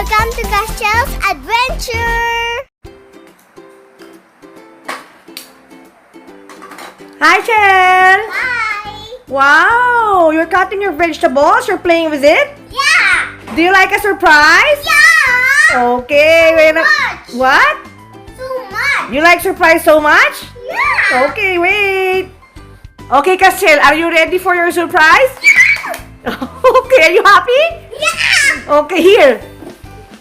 Welcome to Castielles Adventure! Hi, Chel! Hi! Wow! You're cutting your vegetables? You're playing with it? Yeah! Do you like a surprise? Yeah! Okay, wait a... much. What? So much! You like surprise so much? Yeah! Okay, wait. Okay, Castielle, are you ready for your surprise? Yeah! Okay, are you happy? Yeah! Okay, here.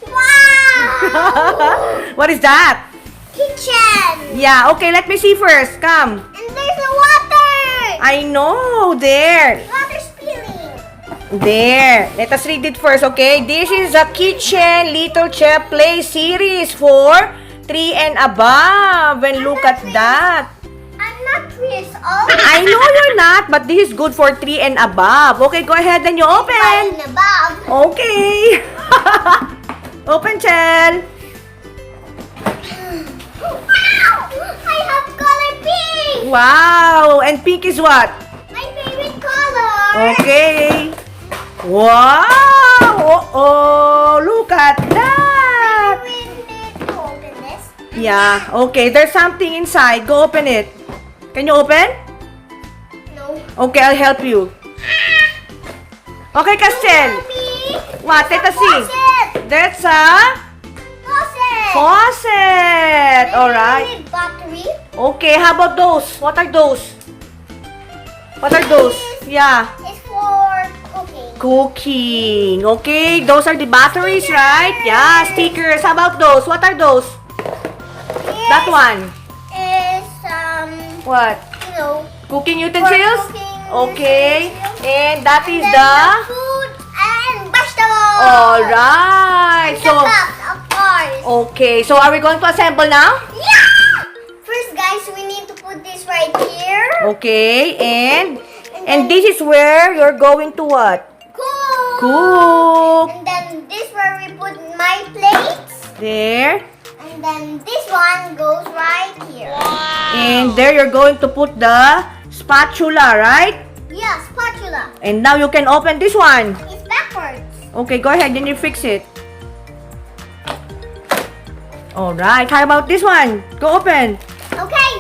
Wow! What is that? Kitchen! Yeah, okay, let me see first. Come. And there's a water! I know, there. Water spilling! There. Let us read it first, okay? This is a Kitchen Little Chef Play series for 3 and above. And look at that. I'm not 3 years old. I know you're not, but this is good for 3 and above. Okay, go ahead and you open. And above. Okay. Open, Chel. Wow! I have color pink! Wow. And pink is what? My favorite color! Okay. Wow. Oh, look at that. We need to open this. Yeah. Okay, there's something inside. Go open it. Can you open? No. Okay, I'll help you. Okay, Castielle. What? Let us see. Faucet! That's a Faucet! faucet. All right. We need battery. Okay, how about those? What are those? What are those? Yeah. It's for cooking. Cooking. Okay, those are the batteries, right? Yeah, stickers. How about those? What are those? That one. Is What? you know, Cooking utensils? for cooking Okay. utensils. And that And is then the... food and vegetables. Alright. And So, the cups, of course. okay. So, are we going to assemble now? Yeah! First, guys, we need to put this right here. Okay. And then this is where you're going to what? cook. Cook. And then this where we put my plates. There. And then this one goes right here. And there you're going to put the spatula, right? Yeah, spatula. And now you can open this one. It's backwards. Okay, go ahead. Then you fix it. Alright. How about this one? Go open. Okay.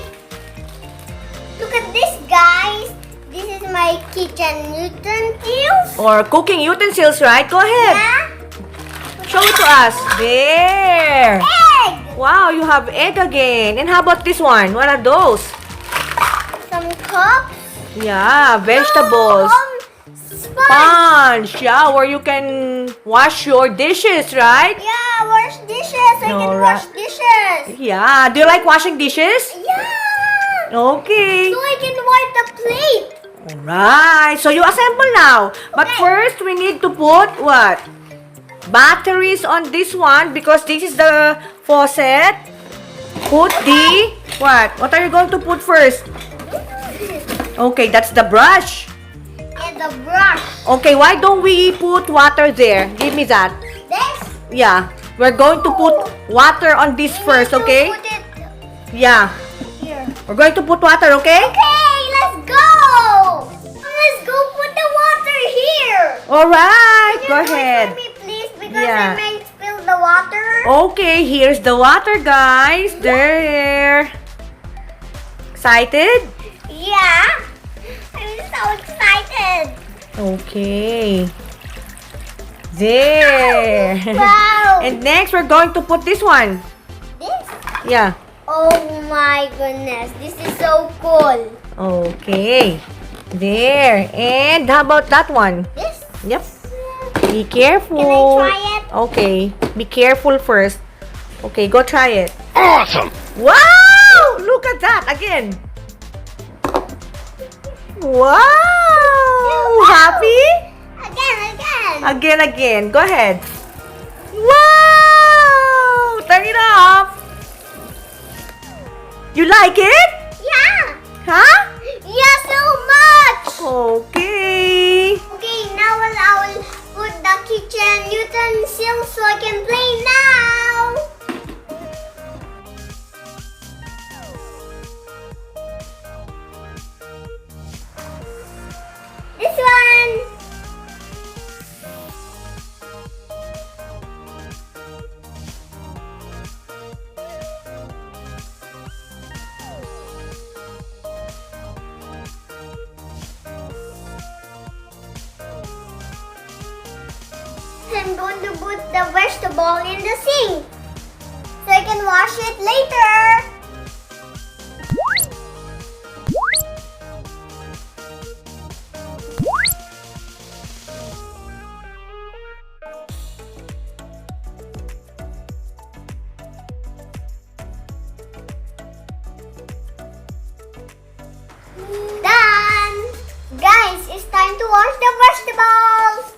Look at this, guys. This is my kitchen utensils. Or cooking utensils, right? Go ahead. Yeah. Show it to us. There. Egg. Wow, you have egg again. And how about this one? What are those? Some cups. Yeah, vegetables. Sponge. Sponge. Yeah, where you can wash your dishes, right? Yeah, wash dishes. I can Alright. wash dishes. Yeah. Do you like washing dishes? Yeah. Okay. So I can wipe the plate. Alright. So you assemble now. But Okay. first, we need to put what? Batteries on this one because this is the faucet. Put the... What? What are you going to put first? Okay, that's the brush. And the brush. Okay, why don't we put water there? Give me that. This. Yeah. We're going to put water on this first, We need to okay? Put it Yeah. here. We're going to put water, okay? Okay, let's go. Let's go put the water here. Alright, Can go you do it ahead. for me, please, because Yeah. I might spill the water. Okay, here's the water, guys. There. Excited? Yeah. I'm so excited. Okay. There. Wow. And next, we're going to put this one. This? Yeah. Oh my goodness. This is so cool. Okay. There. And how about that one? This? Yep. Be careful. Can I try it? Okay. Be careful first. Okay, go try it. Awesome! Wow! Look at that again. Wow! Happy? Again. Again. Go ahead. Wow! Turn it off. You like it? Yeah. Huh? Yeah, so much. Okay. Okay, now I will put the kitchen utensils so I can play now. This one. I'm going to put the vegetable in the sink so I can wash it later. Done! Guys, it's time to wash the vegetables!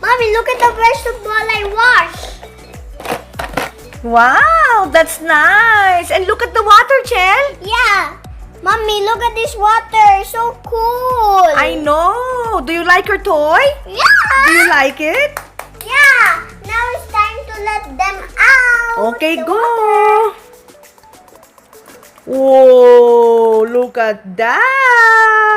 Mommy, look at the vegetable I washed! Wow, that's nice. And look at the water, Chel. Yeah! Mommy, look at this water! So cool! I know. Do you like your toy? Yeah! Do you like it? Yeah! Now it's time to let them out! Okay, The go. water. Whoa, look at that.